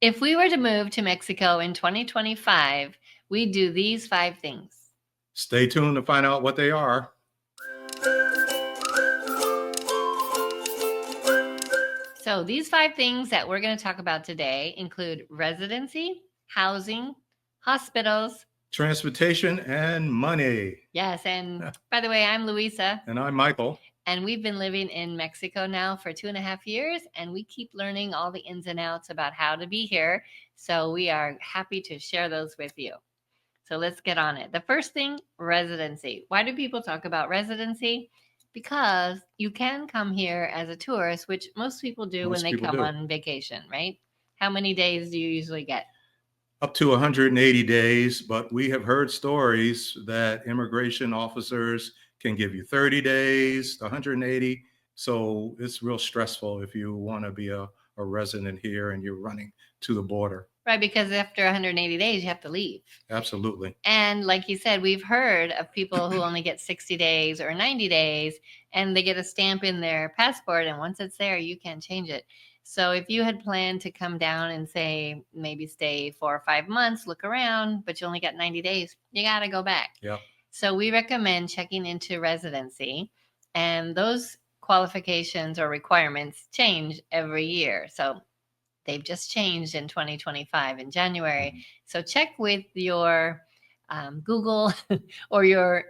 If we were to move to Mexico in 2025, we'd do these 5 things. Stay tuned to find out what they are. So these 5 things that we're going to talk about today include residency, housing, hospitals, transportation, and money. Yes, and by the way, I'm Luisa. And I'm Michael. And we've been living in Mexico now for 2.5 years, and we keep learning all the ins and outs about how to be here. So we are happy to share those with you. So let's get on it. The first thing, residency. Why do people talk about residency? Because you can come here as a tourist, which most people do when they come on vacation, right? How many days do you usually get? Up to 180 days, but we have heard stories that immigration officers can give you 30 days, 180. So it's real stressful if you want to be a resident here and you're running to the border. Right, because after 180 days, you have to leave. Absolutely. And like you said, we've heard of people who only get 60 days or 90 days, and they get a stamp in their passport, and once it's there, you can't change it. So if you had planned to come down and say, maybe stay 4 or 5 months, look around, but you only got 90 days, you got to go back. Yeah. So we recommend checking into residency, and those qualifications or requirements change every year. So they've just changed in 2025 in January. Mm-hmm. So check with your Google or your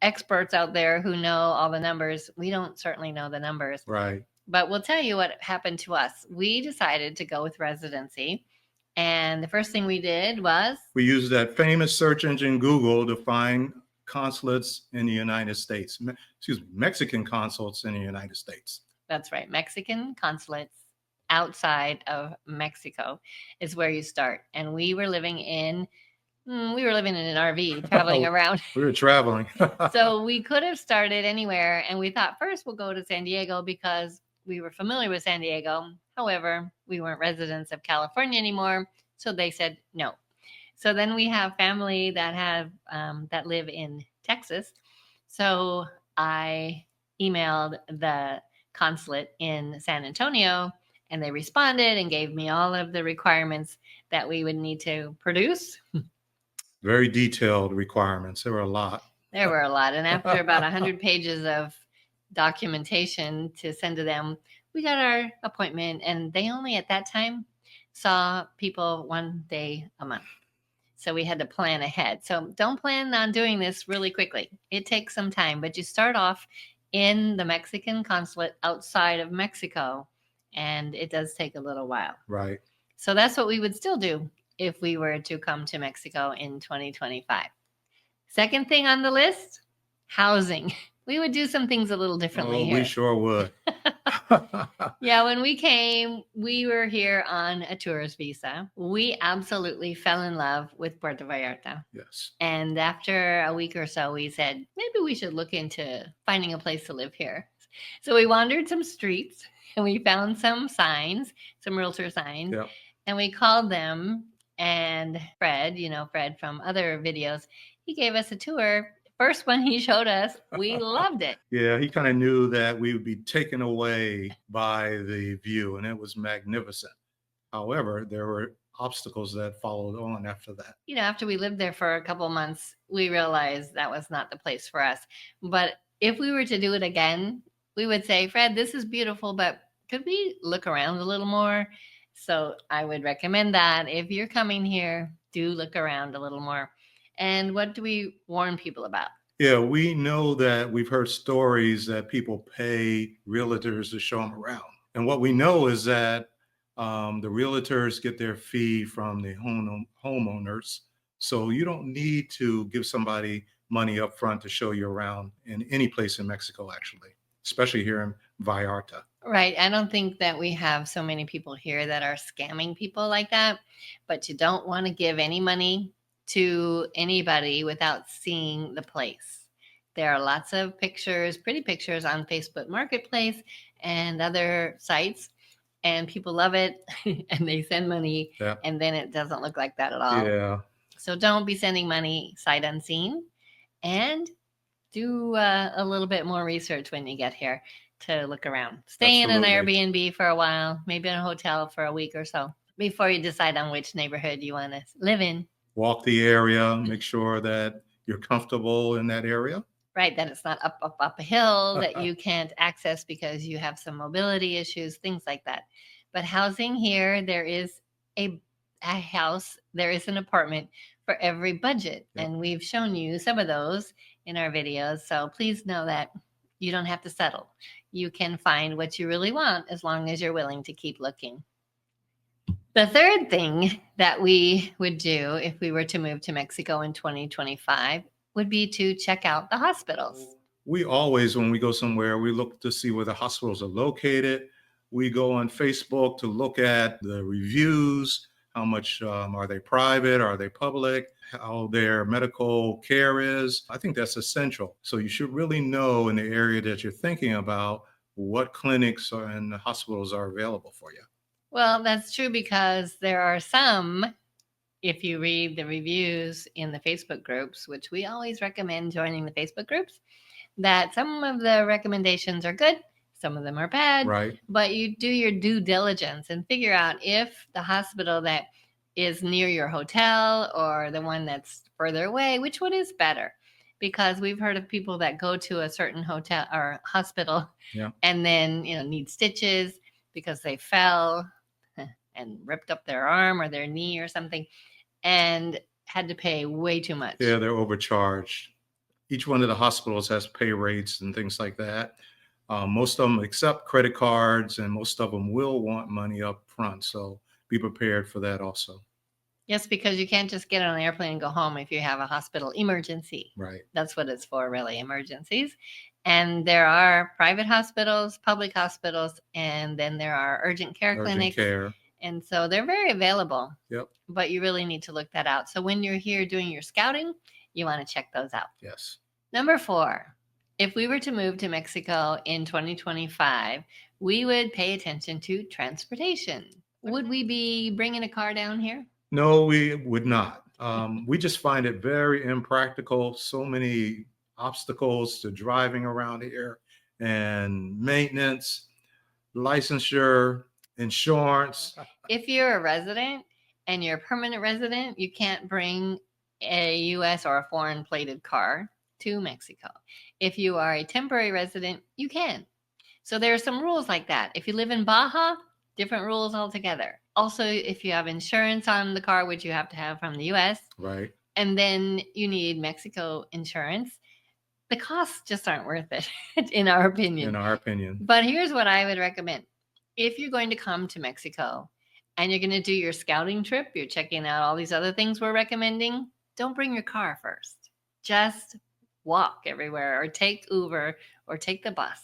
experts out there who know all the numbers. We don't certainly know the numbers. Right. But we'll tell you what happened to us. We decided to go with residency. And the first thing we did was? We used that famous search engine Google to find consulates in the United States. Mexican consulates in the United States. That's right. Mexican consulates outside of Mexico is where you start. And we were living in an RV, traveling around. We were traveling. So we could have started anywhere. And we thought first we'll go to San Diego because we were familiar with San Diego. However, we weren't residents of California anymore. So they said no. So then we have family that live in Texas. So I emailed the consulate in San Antonio, and they responded and gave me all of the requirements that we would need to produce. Very detailed requirements. There were a lot. And after about 100 pages of documentation to send to them, we got our appointment. And they only at that time saw people 1 day a month. So we had to plan ahead. So don't plan on doing this really quickly. It takes some time, but you start off in the Mexican consulate outside of Mexico. And it does take a little while. Right. So that's what we would still do if we were to come to Mexico in 2025. Second thing on the list, housing. We would do some things a little differently here. We sure would. Yeah, when we came, we were here on a tourist visa. We absolutely fell in love with Puerto Vallarta. Yes. And after a week or so, we said, maybe we should look into finding a place to live here. So we wandered some streets. And we found some signs, some realtor signs, yep. And we called them. And Fred from other videos, he gave us a tour. First one he showed us, we loved it. Yeah, he kind of knew that we would be taken away by the view, and it was magnificent. However, there were obstacles that followed on after that. After we lived there for a couple of months, we realized that was not the place for us. But if we were to do it again, we would say, Fred, this is beautiful, but could we look around a little more? So I would recommend that if you're coming here, do look around a little more. And what do we warn people about? Yeah, we know that we've heard stories that people pay realtors to show them around. And what we know is that the realtors get their fee from the homeowners. So you don't need to give somebody money up front to show you around in any place in Mexico, actually. Especially here in Vallarta. Right. I don't think that we have so many people here that are scamming people like that, but you don't want to give any money to anybody without seeing the place. There are lots of pictures, pretty pictures on Facebook Marketplace and other sites, and people love it and they send money, yeah. And then it doesn't look like that at all. Yeah. So don't be sending money sight unseen, and do a little bit more research when you get here to look around. Stay Absolutely. In an Airbnb for a while, maybe in a hotel for a week or so. before you decide on which neighborhood you want to live in. Walk the area, make sure that you're comfortable in that area. Right, that it's not up a hill that you can't access because you have some mobility issues, things like that. But housing here, there is a house, there is an apartment for every budget. Yep. And we've shown you some of those in our videos. So please know that you don't have to settle. You can find what you really want as long as you're willing to keep looking. The third thing that we would do if we were to move to Mexico in 2025 would be to check out the hospitals. We always, when we go somewhere, we look to see where the hospitals are located. We go on Facebook to look at the reviews. How much are they private? Are they public? How their medical care is. I think that's essential. So you should really know in the area that you're thinking about what clinics and hospitals are available for you. Well, that's true because there are some, if you read the reviews in the Facebook groups, which we always recommend joining the Facebook groups, that some of the recommendations are good, some of them are bad, Right. But you do your due diligence and figure out if the hospital that is near your hotel or the one that's further away, which one is better. Because we've heard of people that go to a certain hotel or hospital and then need stitches because they fell and ripped up their arm or their knee or something and had to pay way too much. Yeah, they're overcharged. Each one of the hospitals has pay rates and things like that. Most of them accept credit cards, and most of them will want money up front. So be prepared for that also. Yes, because you can't just get on an airplane and go home if you have a hospital emergency. Right. That's what it's for, really, emergencies. And there are private hospitals, public hospitals, and then there are urgent care clinics. Care. And so they're very available. Yep. But you really need to look that out. So when you're here doing your scouting, you want to check those out. Yes. Number 4, if we were to move to Mexico in 2025, we would pay attention to transportation. Would we be bringing a car down here? No, we would not. We just find it very impractical. So many obstacles to driving around here, and maintenance, licensure, insurance. If you're a resident and you're a permanent resident, you can't bring a U.S. or a foreign plated car to Mexico. If you are a temporary resident, you can. So there are some rules like that. If you live in Baja, different rules altogether. Also, if you have insurance on the car, which you have to have from the U.S., right, and then you need Mexico insurance, the costs just aren't worth it, in our opinion. In our opinion. But here's what I would recommend. If you're going to come to Mexico and you're going to do your scouting trip, you're checking out all these other things we're recommending, don't bring your car first. Just walk everywhere or take Uber or take the bus.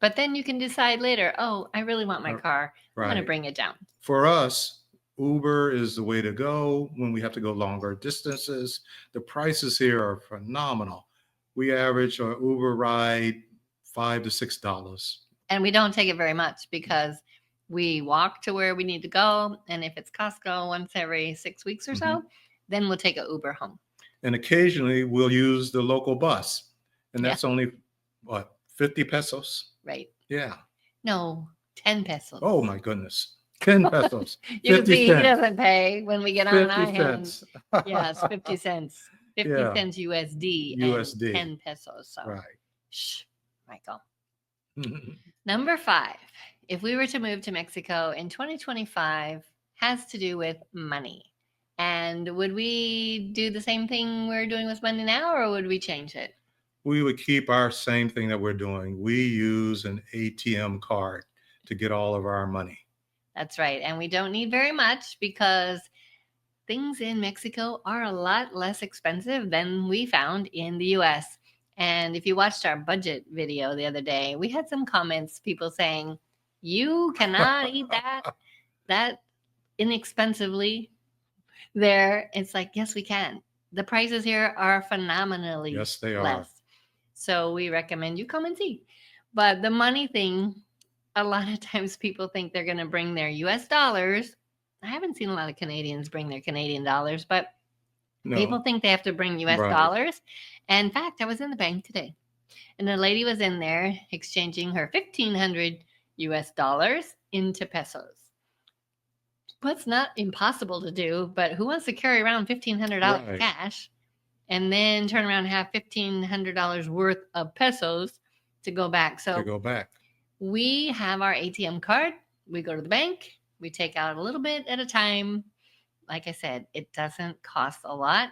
But then you can decide later, oh, I really want my car. I'm going to bring it down. For us, Uber is the way to go when we have to go longer distances. The prices here are phenomenal. We average an Uber ride $5 to $6. And we don't take it very much because we walk to where we need to go. And if it's Costco once every 6 weeks or so, then we'll take an Uber home. And occasionally we'll use the local bus. And that's only, 50 pesos? Right. Yeah. No, 10 pesos. Oh, my goodness. 10 pesos. You can see he doesn't pay when we get on our hands. Yes, 50 cents. 50 cents USD. USD. And 10 pesos. So. Right. Shh, Michael. Number 5, if we were to move to Mexico in 2025, has to do with money. And would we do the same thing we're doing with money now, or would we change it? We would keep our same thing that we're doing. We use an ATM card to get all of our money. That's right. And we don't need very much because things in Mexico are a lot less expensive than we found in the U.S. And if you watched our budget video the other day, we had some comments, people saying, you cannot eat that inexpensively there. It's like, yes, we can. The prices here are phenomenally yes, they are. less. So we recommend you come and see. But the money thing, a lot of times people think they're going to bring their U.S. dollars. I haven't seen a lot of Canadians bring their Canadian dollars, but people think they have to bring U.S. dollars. And in fact, I was in the bank today, and a lady was in there exchanging her 1,500 U.S. dollars into pesos. Well, it's not impossible to do, but who wants to carry around $1,500 Right. cash and then turn around and have $1,500 worth of pesos to go back? To So go back. we have our ATM card. We go to the bank. We take out a little bit at a time. Like I said, it doesn't cost a lot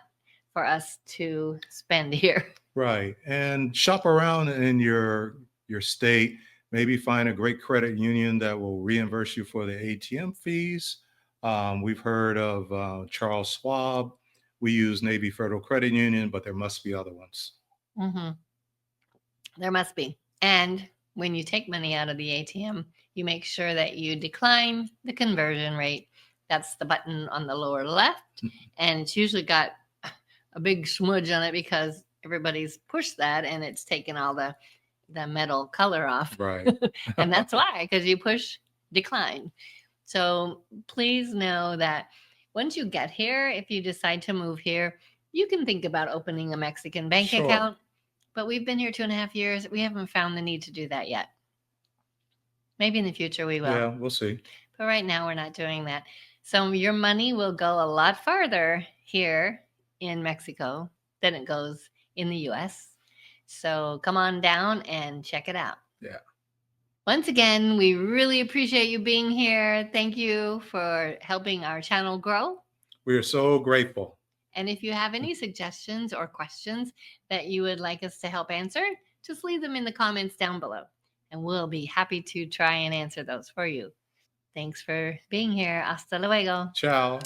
for us to spend here. Right. And shop around in your state. Maybe find a great credit union that will reimburse you for the ATM fees. We've heard of Charles Schwab. We use Navy Federal Credit Union, but there must be other ones. Mm-hmm. There must be. And when you take money out of the ATM, you make sure that you decline the conversion rate. That's the button on the lower left. And it's usually got a big smudge on it because everybody's pushed that and it's taken all the metal color off. Right. And that's why, because you push decline. So please know that once you get here, if you decide to move here, you can think about opening a Mexican bank Sure. account. But we've been here 2.5 years. We haven't found the need to do that yet. Maybe in the future we will. Yeah, we'll see. But right now we're not doing that. So your money will go a lot farther here in Mexico than it goes in the US. So come on down and check it out. Yeah. Once again, we really appreciate you being here. Thank you for helping our channel grow. We are so grateful. And if you have any suggestions or questions that you would like us to help answer, just leave them in the comments down below. And we'll be happy to try and answer those for you. Thanks for being here. Hasta luego. Ciao.